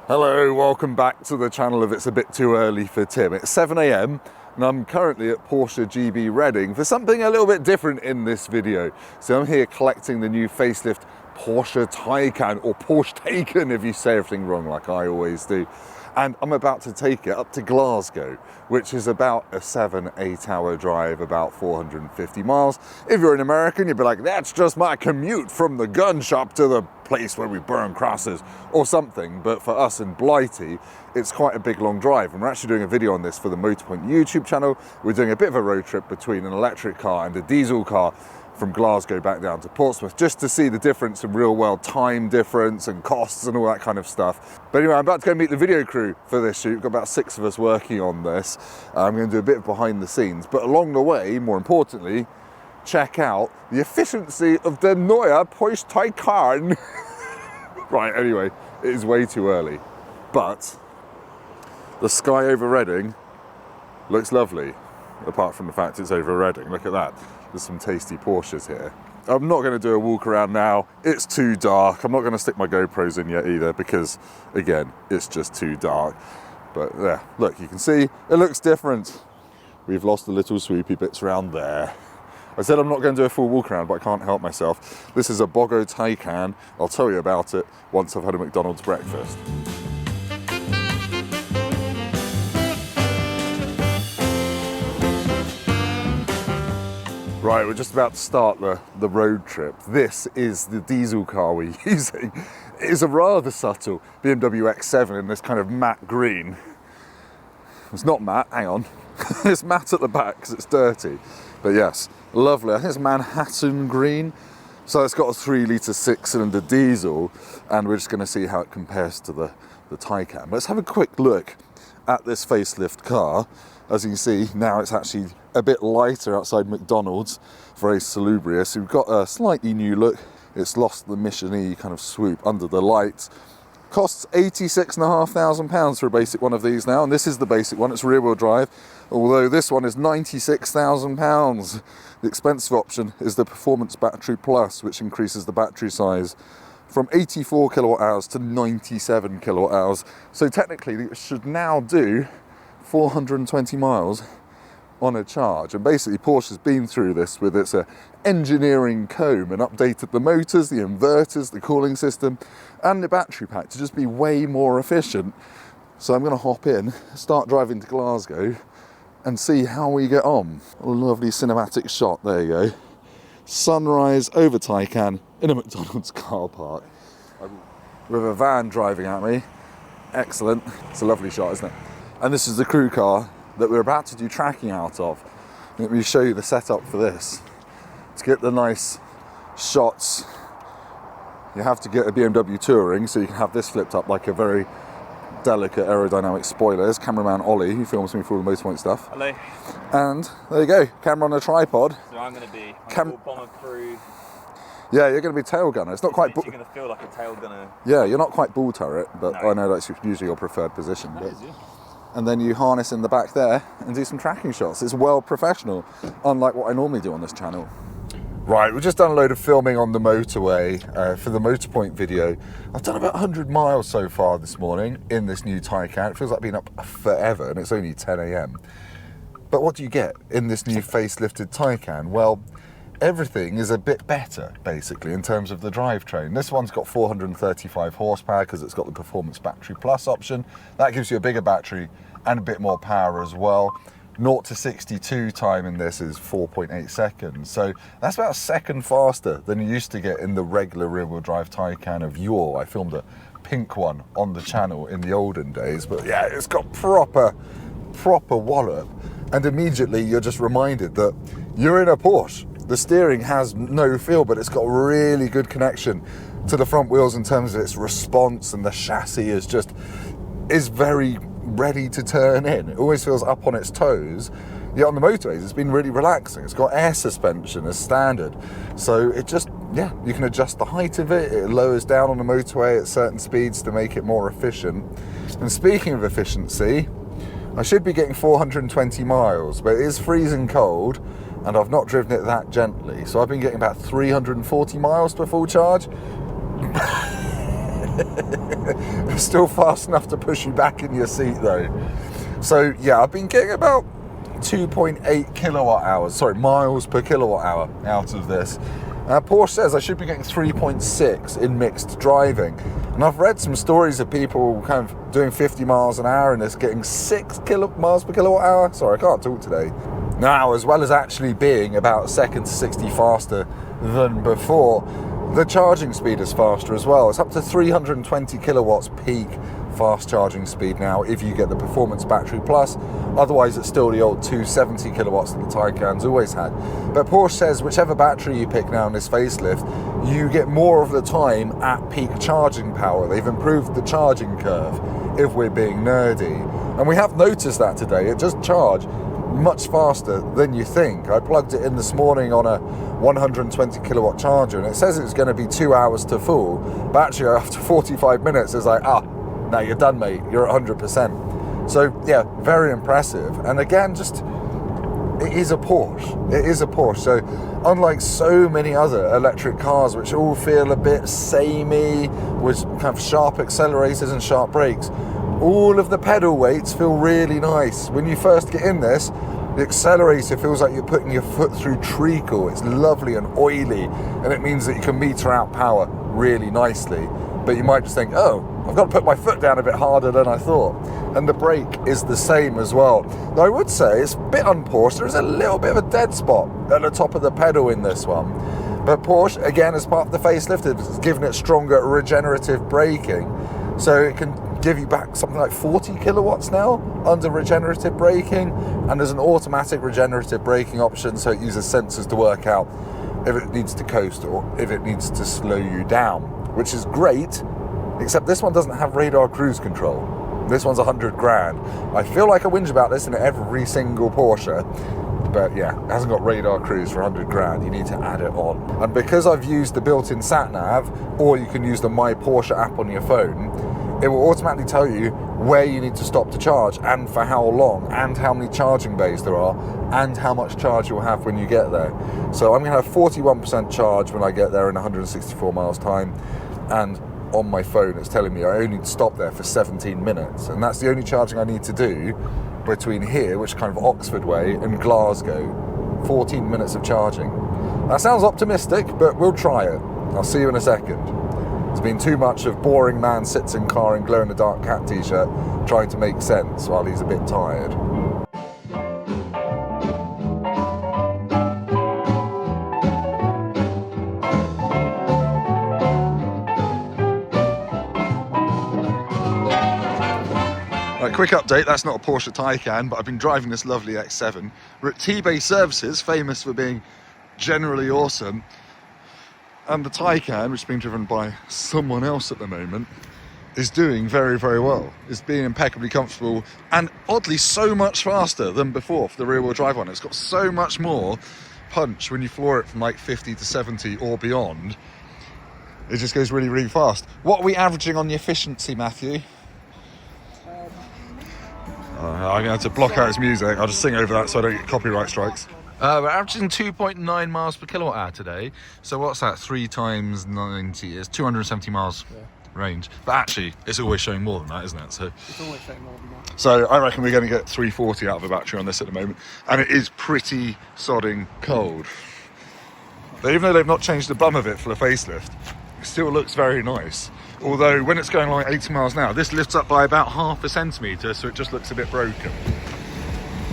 Hello, welcome back to the channel of It's a Bit Too Early for Tim. It's 7 AM and I'm currently at Porsche GB Reading for something a little bit different in this video. So I'm here collecting the new facelift Porsche Taycan, or Porsche Taycan if you say everything wrong like I always do. And I'm about to take it up to Glasgow, which is about a 7-8 hour drive, about 450 miles. If you're an American, you'd be like, that's just my commute from the gun shop to the place where we burn crosses or something. But for us in Blighty, it's quite a big long drive. And we're actually doing a video on this for the Motorpoint YouTube channel. We're doing a bit of a road trip between an electric car and a diesel car from Glasgow back down to Portsmouth, just to see the difference in real world time difference and costs and all that kind of stuff. But anyway, I'm about to go meet the video crew for this shoot. We've got about 6 of us working on this. I'm going to do a bit of behind the scenes, but along the way, more importantly, check out the efficiency of the neue Porsche Taycan. Right, anyway, it is way too early, but the sky over Reading looks lovely, apart from the fact it's over Reading. Look at that. There's some tasty Porsches here. I'm not going to do a walk around now. It's too dark. I'm not going to stick my GoPros in yet either because, again, it's just too dark. But yeah, look, you can see it looks different. We've lost the little swoopy bits around there. I said I'm not going to do a full walk around, but I can't help myself. This is a Porsche Taycan. I'll tell you about it once I've had a McDonald's breakfast. Right, we're just about to start the road trip. This is the diesel car we're using. It is a rather subtle BMW X7 in this kind of matte green. It's not matte, hang on. It's matte at the back because it's dirty. But yes, lovely. I think it's Manhattan green. So it's got a 3-litre 6-cylinder diesel, and we're just going to see how it compares to the Taycan. Let's have a quick look at this facelift car. As you can see, now it's actually a bit lighter outside McDonald's, very salubrious. We've got a slightly new look. It's lost the Mission-y kind of swoop under the lights. Costs £86,500 for a basic one of these now, and this is the basic one. It's rear-wheel drive, although this one is £96,000. The expensive option is the Performance Battery Plus, which increases the battery size from 84 kilowatt hours to 97 kilowatt hours. So technically, it should now do 420 miles on a charge. And basically Porsche's been through this with its engineering comb and updated the motors, the inverters, the cooling system and the battery pack to just be way more efficient. So I'm going to hop in, start driving to Glasgow and see how we get on. A lovely cinematic shot, there you go. Sunrise over Taycan in a McDonald's car park with a van driving at me. Excellent. It's a lovely shot, isn't it? And this is the crew car that we're about to do tracking out of. Let me show you the setup for this. To get the nice shots, you have to get a BMW Touring, so you can have this flipped up like a very delicate aerodynamic spoiler. There's cameraman Ollie, who films me for all the Motorpoint stuff. Hello. And there you go, camera on a tripod. So I'm going to be bomber crew. Yeah, you're going to be tail gunner. It's not quite. You're going to feel like a tail gunner. Yeah, you're not quite bull turret, but no. I know that's usually your preferred position. That is, yeah. And then you harness in the back there and do some tracking shots. It's well professional, unlike what I normally do on this channel. Right, we've just done a load of filming on the motorway for the Motorpoint video. I've done about 100 miles so far this morning in this new Taycan. It feels like being up forever, and it's only 10 AM. But what do you get in this new facelifted Taycan? Well, everything is a bit better, basically, in terms of the drivetrain. This one's got 435 horsepower because it's got the Performance Battery Plus option. That gives you a bigger battery and a bit more power as well. 0 to 62 time in this is 4.8 seconds. So that's about a second faster than you used to get in the regular rear-wheel drive Taycan of yore. I filmed a pink one on the channel in the olden days, but yeah, it's got proper wallop. And immediately you're just reminded that you're in a Porsche. The steering has no feel, but it's got a really good connection to the front wheels in terms of its response, and the chassis is very ready to turn in. It always feels up on its toes. Yet on the motorways, it's been really relaxing. It's got air suspension as standard. So it just, yeah, you can adjust the height of it. It lowers down on the motorway at certain speeds to make it more efficient. And speaking of efficiency, I should be getting 420 miles, but it is freezing cold. And I've not driven it that gently, so I've been getting about 340 miles to a full charge. Still fast enough to push you back in your seat though. So yeah, I've been getting about 2.8 kilowatt hours, sorry, miles per kilowatt hour out of this. Porsche says I should be getting 3.6 in mixed driving. And I've read some stories of people kind of doing 50 miles an hour and it's getting 6 miles per kilowatt hour. Sorry, I can't talk today. Now, as well as actually being about a second to 60 faster than before, the charging speed is faster as well. It's up to 320 kilowatts peak fast charging speed now if you get the Performance Battery Plus. Otherwise, it's still the old 270 kilowatts that the Taycan's always had. But Porsche says whichever battery you pick now in this facelift, you get more of the time at peak charging power. They've improved the charging curve, if we're being nerdy. And we have noticed that today. It just charged much faster than you think. I plugged it in this morning on a 120 kilowatt charger and it says it's going to be 2 hours to full, but actually after 45 minutes it's like, now you're done, mate, you're at 100%. So yeah, very impressive. And again, just it is a Porsche. It is a Porsche. So unlike so many other electric cars which all feel a bit samey with kind of sharp accelerators and sharp brakes, all of the pedal weights feel really nice. When you first get in this, the accelerator feels like you're putting your foot through treacle. It's lovely and oily, and it means that you can meter out power really nicely. But you might just think, oh, I've got to put my foot down a bit harder than I thought. And the brake is the same as well. Though I would say it's a bit un-Porsche. There's a little bit of a dead spot at the top of the pedal in this one. But Porsche, again, as part of the facelift, has given it stronger regenerative braking. So it can give you back something like 40 kilowatts now under regenerative braking, and there's an automatic regenerative braking option, so it uses sensors to work out if it needs to coast or if it needs to slow you down, which is great, except this one doesn't have radar cruise control. This one's 100 grand. I feel like I whinge about this in every single Porsche, but yeah, it hasn't got radar cruise for 100 grand. You need to add it on. And because I've used the built-in sat-nav, or you can use the My Porsche app on your phone, it will automatically tell you where you need to stop to charge and for how long and how many charging bays there are and how much charge you'll have when you get there. So I'm going to have 41% charge when I get there in 164 miles time, and on my phone it's telling me I only need to stop there for 17 minutes, and that's the only charging I need to do between here, which is kind of Oxford way, and Glasgow. 14 minutes of charging. That sounds optimistic, but we'll try it. I'll see you in a second. It's been too much of boring man sits in car in glow-in-the-dark cat t-shirt trying to make sense while he's a bit tired. Right, quick update, that's not a Porsche Taycan, but I've been driving this lovely X7. We're at T-Base Services, famous for being generally awesome. And the Taycan, which is being driven by someone else at the moment, is doing very, very well. It's being impeccably comfortable and oddly so much faster than before for the rear-wheel drive one. It's got so much more punch when you floor it from like 50 to 70 or beyond. It just goes really, really fast. What are we averaging on the efficiency, Matthew? I'm going to have to block out his music. I'll just sing over that so I don't get copyright strikes. We're averaging 2.9 miles per kilowatt hour today. So what's that? 3 times 90 is 270 miles range. But actually, it's always showing more than that, isn't it? So it's always showing more than that. So I reckon we're going to get 340 out of a battery on this at the moment. And it is pretty sodding cold. But even though they've not changed the bum of it for the facelift, it still looks very nice. Although when it's going like 80 miles an hour, this lifts up by about half a centimetre, so it just looks a bit broken.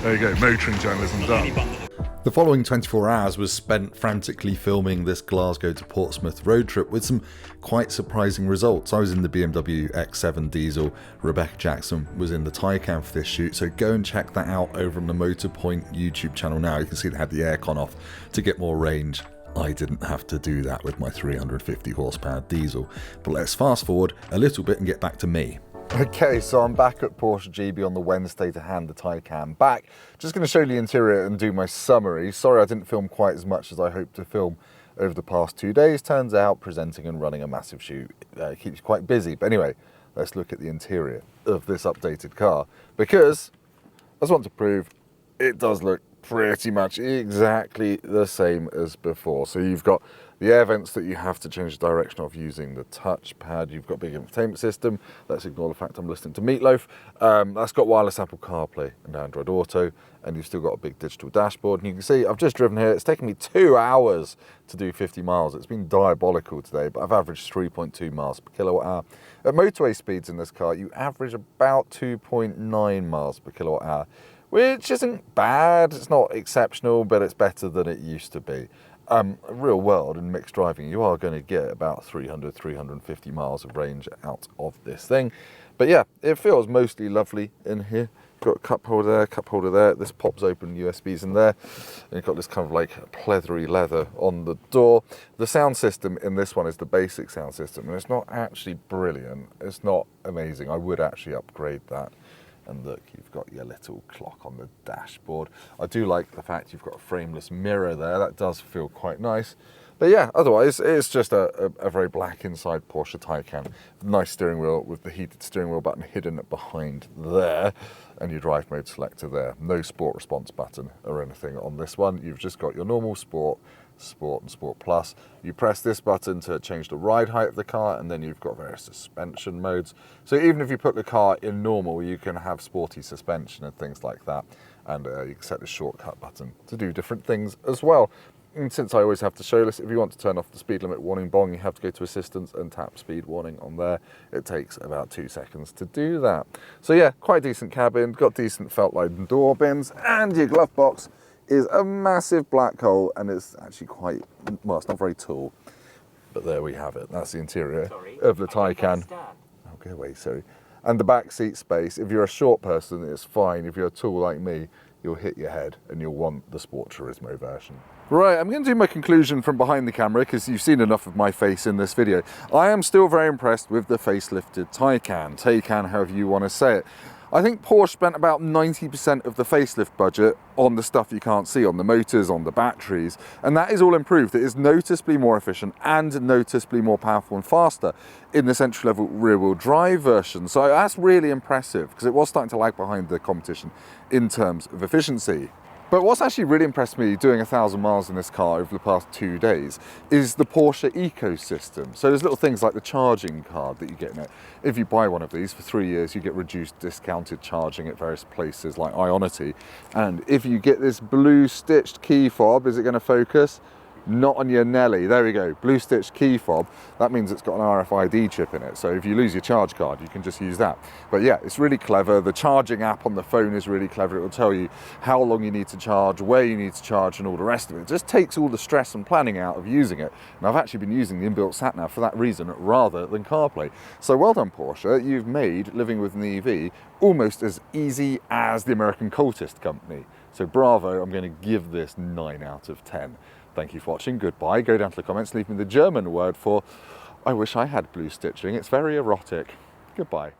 There you go, motoring journalism done. The following 24 hours was spent frantically filming this Glasgow to Portsmouth road trip with some quite surprising results. I was in the BMW X7 diesel, Rebecca Jackson was in the Taycan for this shoot, so go and check that out over on the Motorpoint YouTube channel now. You can see they had the aircon off to get more range. I didn't have to do that with my 350 horsepower diesel. But let's fast forward a little bit and get back to me. Okay, so I'm back at Porsche GB on the Wednesday to hand the Taycan back. Just going to show you the interior and do my summary. Sorry I didn't film quite as much as I hoped to film over the past 2 days. Turns out presenting and running a massive shoot keeps you quite busy. But anyway, let's look at the interior of this updated car, because I just want to prove it does look pretty much exactly the same as before. So you've got the air vents that you have to change the direction of using the touchpad. You've got big infotainment system. Let's ignore the fact I'm listening to Meatloaf. That's got wireless Apple CarPlay and Android Auto, and you've still got a big digital dashboard. And you can see I've just driven here. It's taken me 2 hours to do 50 miles. It's been diabolical today, but I've averaged 3.2 miles per kilowatt hour. At motorway speeds in this car, you average about 2.9 miles per kilowatt hour, which isn't bad. It's not exceptional, but it's better than it used to be. Real world and mixed driving, you are going to get about 300, 350 miles of range out of this thing. But yeah, it feels mostly lovely in here. Got a cup holder there. This pops open, USBs in there. And you've got this kind of like pleathery leather on the door. The sound system in this one is the basic sound system, and it's not actually brilliant. It's not amazing. I would actually upgrade that. And look, you've got your little clock on the dashboard. I do like the fact you've got a frameless mirror there. That does feel quite nice. But yeah, otherwise, it's just a very black inside Porsche Taycan. Nice steering wheel with the heated steering wheel button hidden behind there. And your drive mode selector there. No sport response button or anything on this one. You've just got your normal sport, Sport and Sport Plus. You press this button to change the ride height of the car, and then you've got various suspension modes. So even if you put the car in normal, you can have sporty suspension and things like that. And you can set the shortcut button to do different things as well. And since I always have to show this, if you want to turn off the speed limit warning bong, you have to go to assistance and tap speed warning on there. It takes about 2 seconds to do that. So yeah, quite a decent cabin, got decent felt lined door bins, and your glove box is a massive black hole, and it's actually quite, well, it's not very tall, but there we have it. That's the interior of the Taycan. Oh, go away, sorry. And the back seat space, if you're a short person, it's fine. If you're tall like me, you'll hit your head and you'll want the Sport Turismo version. Right, I'm going to do my conclusion from behind the camera because you've seen enough of my face in this video. I am still very impressed with the facelifted Taycan, however you want to say it. I think Porsche spent about 90% of the facelift budget on the stuff you can't see, on the motors, on the batteries, and that is all improved. It is noticeably more efficient and noticeably more powerful and faster in the central-level rear-wheel drive version. So that's really impressive because it was starting to lag behind the competition in terms of efficiency. But what's actually really impressed me doing 1,000 miles in this car over the past 2 days is the Porsche ecosystem. So there's little things like the charging card that you get in it. If you buy one of these for 3 years, you get reduced discounted charging at various places like Ionity. And if you get this blue stitched key fob, is it going to focus? Not on your Nelly. There we go, blue stitched key fob. That means it's got an RFID chip in it. So if you lose your charge card, you can just use that. But yeah, it's really clever. The charging app on the phone is really clever. It will tell you how long you need to charge, where you need to charge, and all the rest of it. It just takes all the stress and planning out of using it. And I've actually been using the inbuilt sat-nav for that reason rather than CarPlay. So well done, Porsche. You've made living with an EV almost as easy as the American cultist company. So bravo, I'm going to give this 9 out of 10. Thank you for watching, goodbye. Go down to the comments, leave me the German word for I wish I had blue stitching. It's very erotic. Goodbye.